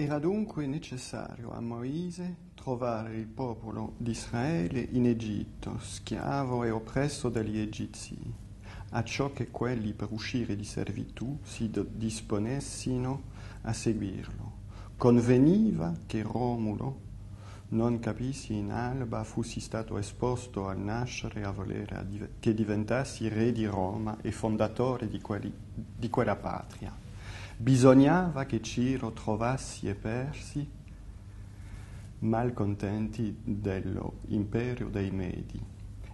Era dunque necessario a Moise trovare il popolo di Israele in Egitto, schiavo e oppresso dagli egizi, acciò che quelli per uscire di servitù si disponessino a seguirlo. Conveniva che Romulo, non capissi in alba, fossi stato esposto al nascere a volere che diventassi re di Roma e fondatore di quella patria. Bisognava che Ciro trovassi e persi malcontenti dello imperio dei Medi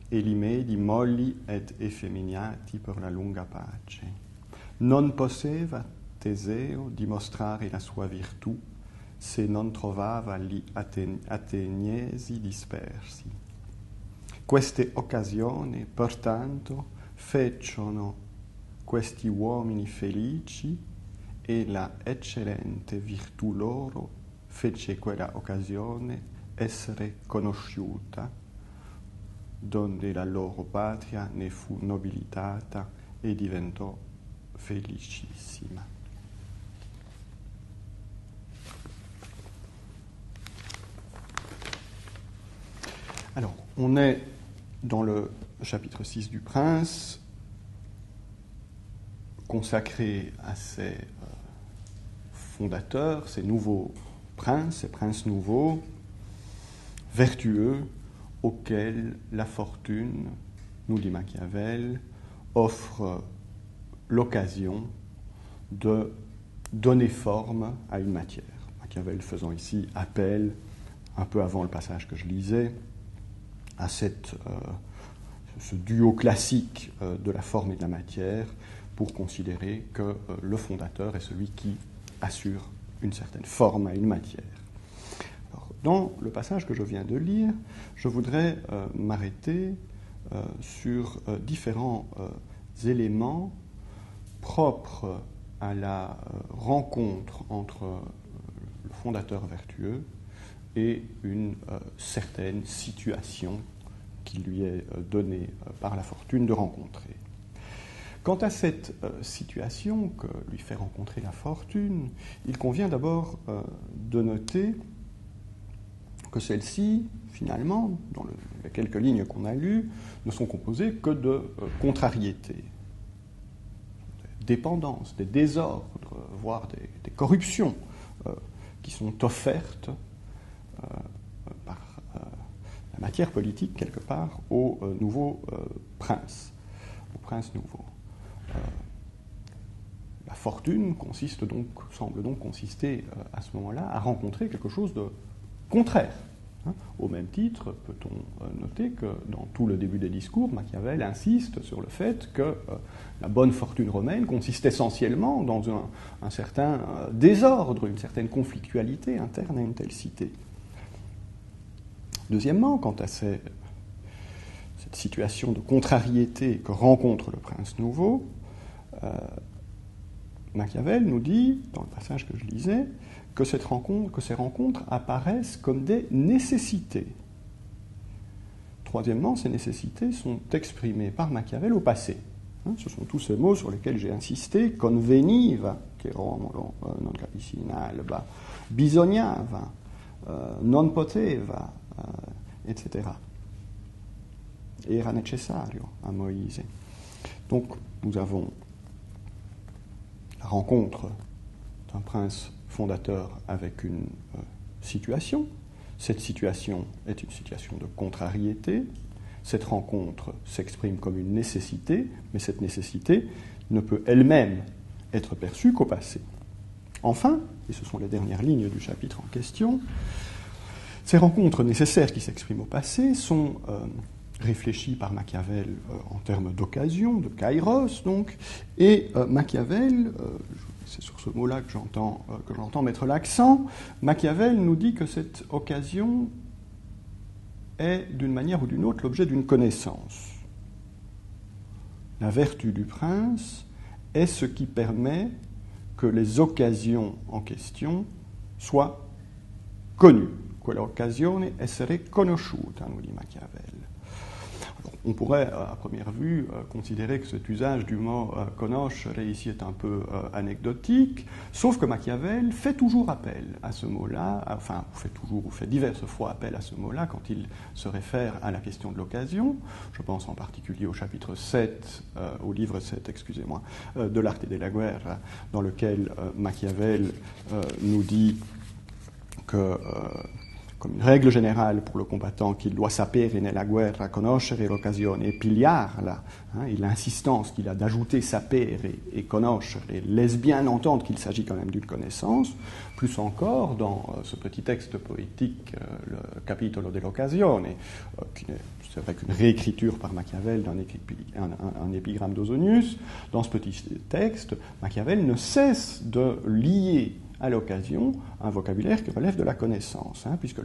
e li Medi molli ed effeminati per la lunga pace. Non poteva Teseo dimostrare la sua virtù se non trovava gli ateniesi dispersi. Queste occasioni, pertanto, fecero questi uomini felici e la eccellente virtù loro fece quella occasione essere conosciuta, donde la loro patria ne fu nobilitata e diventò felicissima. Alors, on est dans le chapitre 6 du Prince, consacré à ces fondateurs, ces nouveaux princes, ces princes nouveaux, vertueux, auxquels la fortune, nous dit Machiavel, offre l'occasion de donner forme à une matière. Machiavel faisant ici appel, un peu avant le passage que je lisais, à ce duo classique de la forme et de la matière pour considérer que le fondateur est celui qui assure une certaine forme à une matière. Alors, dans le passage que je viens de lire, je voudrais m'arrêter sur différents éléments propres à la rencontre entre le fondateur vertueux et une certaine situation qui lui est donnée par la fortune de rencontrer. Quant à cette situation que lui fait rencontrer la fortune, il convient d'abord de noter que celles-ci, finalement, dans les quelques lignes qu'on a lues, ne sont composées que de contrariétés, des dépendances, des désordres, voire des corruptions qui sont offertes par la matière politique, quelque part, au nouveau prince, au prince nouveau. La fortune semble donc consister à ce moment-là à rencontrer quelque chose de contraire. Au même titre, peut-on noter que dans tout le début des discours, Machiavel insiste sur le fait que la bonne fortune romaine consiste essentiellement dans un certain désordre, une certaine conflictualité interne à une telle cité. Deuxièmement, quant à cette situation de contrariété que rencontre le prince nouveau, Machiavel nous dit, dans le passage que je lisais, que ces rencontres apparaissent comme des nécessités. Troisièmement, ces nécessités sont exprimées par Machiavel au passé. Ce sont tous ces mots sur lesquels j'ai insisté: conveniva, che Romolo non capissi in alba, bisognava, non poteva, etc. Era necessario a Moïse. Donc, nous avons la rencontre d'un prince fondateur avec une situation. Cette situation est une situation de contrariété. Cette rencontre s'exprime comme une nécessité, mais cette nécessité ne peut elle-même être perçue qu'au passé. Enfin, et ce sont les dernières lignes du chapitre en question, ces rencontres nécessaires qui s'expriment au passé sont réfléchies par Machiavel en termes d'occasion, de kairos donc, et Machiavel, c'est sur ce mot-là que j'entends mettre l'accent, Machiavel nous dit que cette occasion est d'une manière ou d'une autre l'objet d'une connaissance. La vertu du prince est ce qui permet que les occasions en question soient connues. Quell'occasione essere conosciuta, nous dit Machiavel. Alors, On pourrait, à première vue, considérer que cet usage du mot conoscere ici est un peu anecdotique, sauf que Machiavel fait toujours appel à ce mot-là, fait diverses fois appel à ce mot-là quand il se réfère à la question de l'occasion. Je pense en particulier au chapitre 7, au livre 7, excusez-moi, de l'Arte della Guerra, dans lequel Machiavel nous dit que comme une règle générale pour le combattant qu'il doit sapere nella guerra conoscere l'occasione e pigliarla, et l'insistance qu'il a d'ajouter sapere et conoscere laisse bien entendre qu'il s'agit quand même d'une connaissance. Plus encore, dans ce petit texte poétique, le Capitolo dell'occasione, qui n'est c'est vrai qu'une réécriture par Machiavel d'un épigramme d'Ausonius, dans ce petit texte, Machiavel ne cesse de lier à l'occasion un vocabulaire qui relève de la connaissance, puisque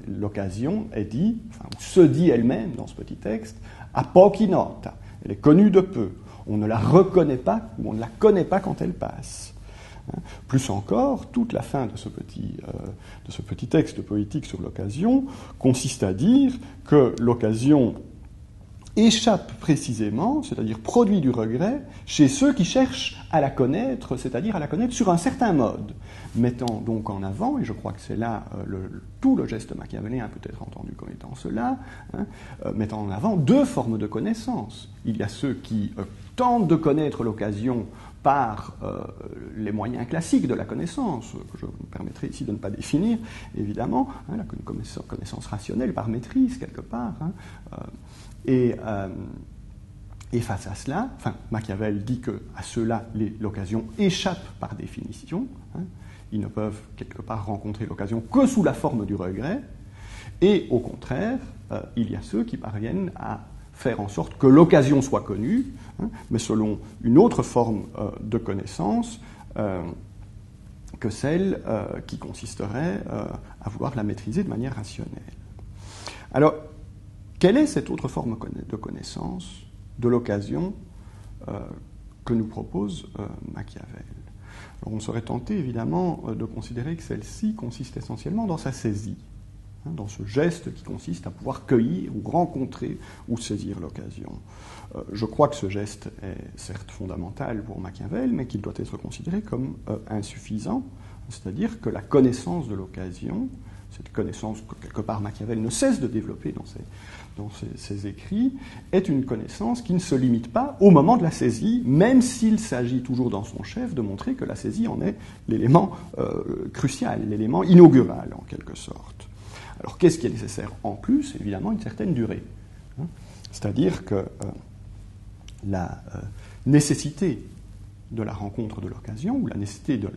l'occasion est dit, se dit elle-même dans ce petit texte, a pochi nota, elle est connue de peu, on ne la reconnaît pas ou on ne la connaît pas quand elle passe. Plus encore, toute la fin de ce petit texte poétique sur l'occasion consiste à dire que l'occasion échappe précisément, c'est-à-dire produit du regret, chez ceux qui cherchent à la connaître, c'est-à-dire à la connaître sur un certain mode, mettant donc en avant, et je crois que c'est là tout le geste machiavélien peut être entendu comme étant cela, mettant en avant deux formes de connaissance. Il y a ceux qui tentent de connaître l'occasion par les moyens classiques de la connaissance, que je me permettrai ici de ne pas définir, évidemment, la connaissance rationnelle par maîtrise, quelque part. Et face à cela, Machiavel dit qu'à ceux-là, l'occasion échappe par définition. Ils ne peuvent quelque part rencontrer l'occasion que sous la forme du regret. Et au contraire, il y a ceux qui parviennent à faire en sorte que l'occasion soit connue, mais selon une autre forme de connaissance que celle qui consisterait à vouloir la maîtriser de manière rationnelle. Alors, quelle est cette autre forme de connaissance de l'occasion que nous propose Machiavel ? Alors, on serait tenté, évidemment, de considérer que celle-ci consiste essentiellement dans sa saisie, dans ce geste qui consiste à pouvoir cueillir ou rencontrer ou saisir l'occasion. Je crois que ce geste est certes fondamental pour Machiavel, mais qu'il doit être considéré comme insuffisant, c'est-à-dire que la connaissance de l'occasion, cette connaissance que quelque part Machiavel ne cesse de développer dans ses écrits, est une connaissance qui ne se limite pas au moment de la saisie, même s'il s'agit toujours dans son chef de montrer que la saisie en est l'élément crucial, l'élément inaugural en quelque sorte. Alors qu'est-ce qui est nécessaire en plus ? Évidemment une certaine durée. C'est-à-dire que la nécessité de la rencontre de l'occasion, ou la nécessité de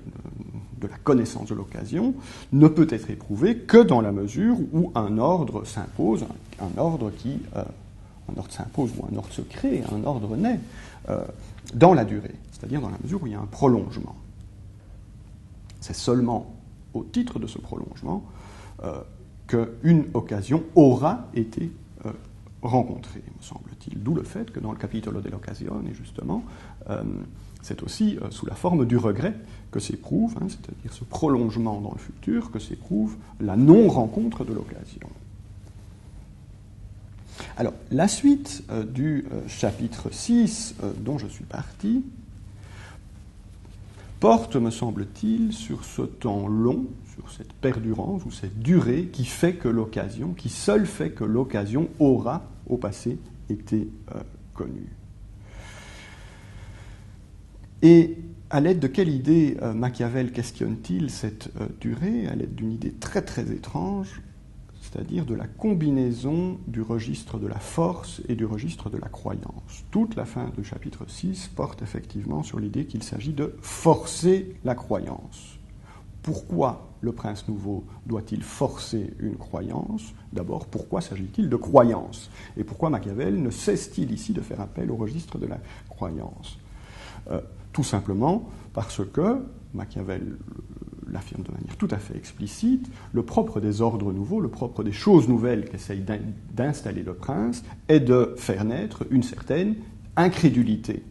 la connaissance de l'occasion, ne peut être éprouvée que dans la mesure où un ordre s'impose, un ordre s'impose ou un ordre se crée, un ordre naît dans la durée, c'est-à-dire dans la mesure où il y a un prolongement. C'est seulement au titre de ce prolongement qu'une occasion aura été rencontrée, me semble-t-il. D'où le fait que dans le Capitolo dell'occasione, justement, c'est aussi sous la forme du regret que s'éprouve, c'est-à-dire ce prolongement dans le futur, que s'éprouve la non-rencontre de l'occasion. Alors, la suite du chapitre 6 dont je suis parti porte, me semble-t-il, sur ce temps long, sur cette perdurance ou cette durée qui fait que l'occasion, qui seule fait que l'occasion aura, au passé, été connue. Et à l'aide de quelle idée Machiavel questionne-t-il cette durée ? À l'aide d'une idée très très étrange, c'est-à-dire de la combinaison du registre de la force et du registre de la croyance. Toute la fin du chapitre 6 porte effectivement sur l'idée qu'il s'agit de forcer la croyance. Pourquoi le prince nouveau doit-il forcer une croyance ? D'abord, pourquoi s'agit-il de croyance ? Et pourquoi Machiavel ne cesse-t-il ici de faire appel au registre de la croyance ? Tout simplement parce que, Machiavel l'affirme de manière tout à fait explicite, le propre des ordres nouveaux, le propre des choses nouvelles qu'essaye d'installer le prince, est de faire naître une certaine incrédulité.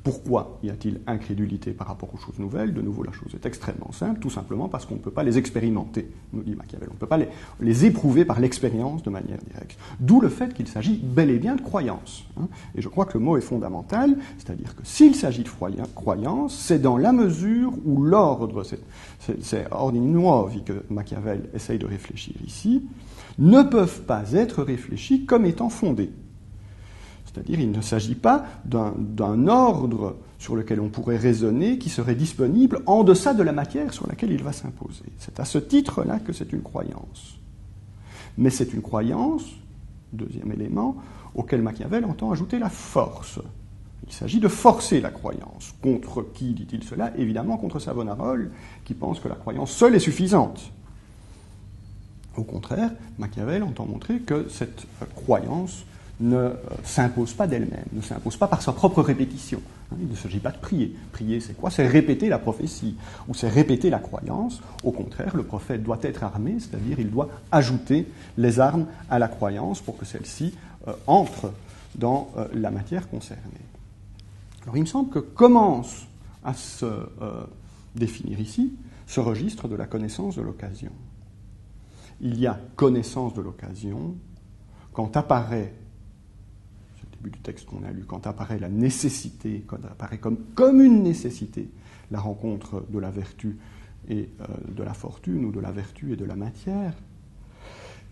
Pourquoi y a-t-il incrédulité par rapport aux choses nouvelles? De nouveau, la chose est extrêmement simple, tout simplement parce qu'on ne peut pas les expérimenter, nous dit Machiavel. On ne peut pas les éprouver par l'expérience de manière directe. D'où le fait qu'il s'agit bel et bien de croyance. Et je crois que le mot est fondamental, c'est-à-dire que s'il s'agit de croyance, c'est dans la mesure où l'ordre, c'est ordini nuovi que Machiavel essaye de réfléchir ici, ne peuvent pas être réfléchis comme étant fondés. C'est-à-dire il ne s'agit pas d'un ordre sur lequel on pourrait raisonner qui serait disponible en deçà de la matière sur laquelle il va s'imposer. C'est à ce titre-là que c'est une croyance. Mais c'est une croyance, deuxième élément, auquel Machiavel entend ajouter la force. Il s'agit de forcer la croyance. Contre qui dit-il cela? Évidemment contre Savonarole, qui pense que la croyance seule est suffisante. Au contraire, Machiavel entend montrer que cette croyance ne s'impose pas d'elle-même, ne s'impose pas par sa propre répétition. Il ne s'agit pas de prier. Prier, c'est quoi? C'est répéter la prophétie, ou c'est répéter la croyance. Au contraire, le prophète doit être armé, c'est-à-dire il doit ajouter les armes à la croyance pour que celle-ci entre dans la matière concernée. Alors il me semble que commence à se définir ici ce registre de la connaissance de l'occasion. Il y a connaissance de l'occasion quand apparaît, c'est le début du texte qu'on a lu, quand apparaît la nécessité, quand apparaît comme une nécessité la rencontre de la vertu et de la fortune, ou de la vertu et de la matière.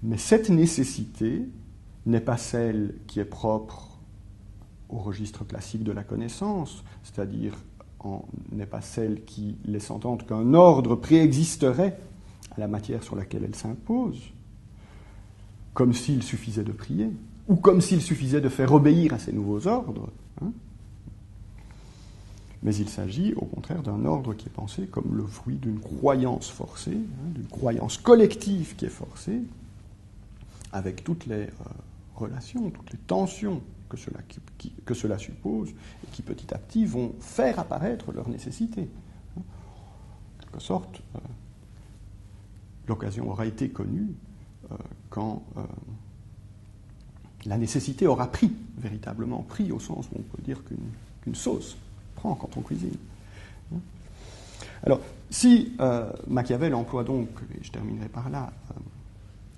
Mais cette nécessité n'est pas celle qui est propre au registre classique de la connaissance, c'est-à-dire n'est pas celle qui laisse entendre qu'un ordre préexisterait à la matière sur laquelle elle s'impose, comme s'il suffisait de prier, ou comme s'il suffisait de faire obéir à ces nouveaux ordres. Mais il s'agit, au contraire, d'un ordre qui est pensé comme le fruit d'une croyance forcée, d'une croyance collective qui est forcée, avec toutes les relations, toutes les tensions que cela suppose, et qui petit à petit vont faire apparaître leur nécessité. En quelque sorte, l'occasion aura été connue quand la nécessité aura pris, véritablement pris, au sens où on peut dire qu'une sauce prend quand on cuisine. Alors, si Machiavel emploie donc, et je terminerai par là,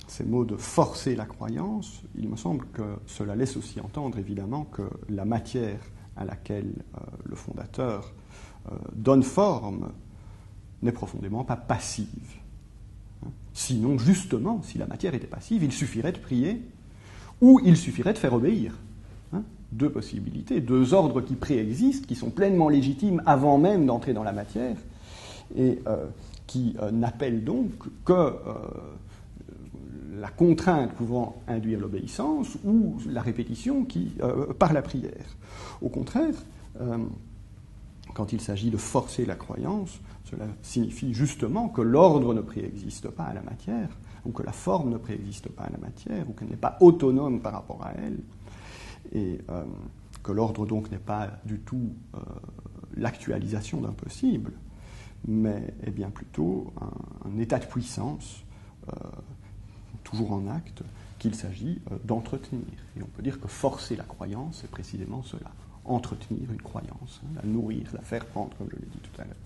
ces mots de forcer la croyance, il me semble que cela laisse aussi entendre, évidemment, que la matière à laquelle le fondateur donne forme n'est profondément pas passive. Sinon, justement, si la matière était passive, il suffirait de prier ou il suffirait de faire obéir. Deux possibilités, deux ordres qui préexistent, qui sont pleinement légitimes avant même d'entrer dans la matière et qui n'appellent donc que la contrainte pouvant induire l'obéissance ou la répétition par la prière. Au contraire, quand il s'agit de forcer la croyance, cela signifie justement que l'ordre ne préexiste pas à la matière, ou que la forme ne préexiste pas à la matière, ou qu'elle n'est pas autonome par rapport à elle, et que l'ordre donc n'est pas du tout l'actualisation d'un possible, mais est bien plutôt un état de puissance, toujours en acte, qu'il s'agit d'entretenir. Et on peut dire que forcer la croyance, c'est précisément cela, entretenir une croyance, la nourrir, la faire prendre, comme je l'ai dit tout à l'heure.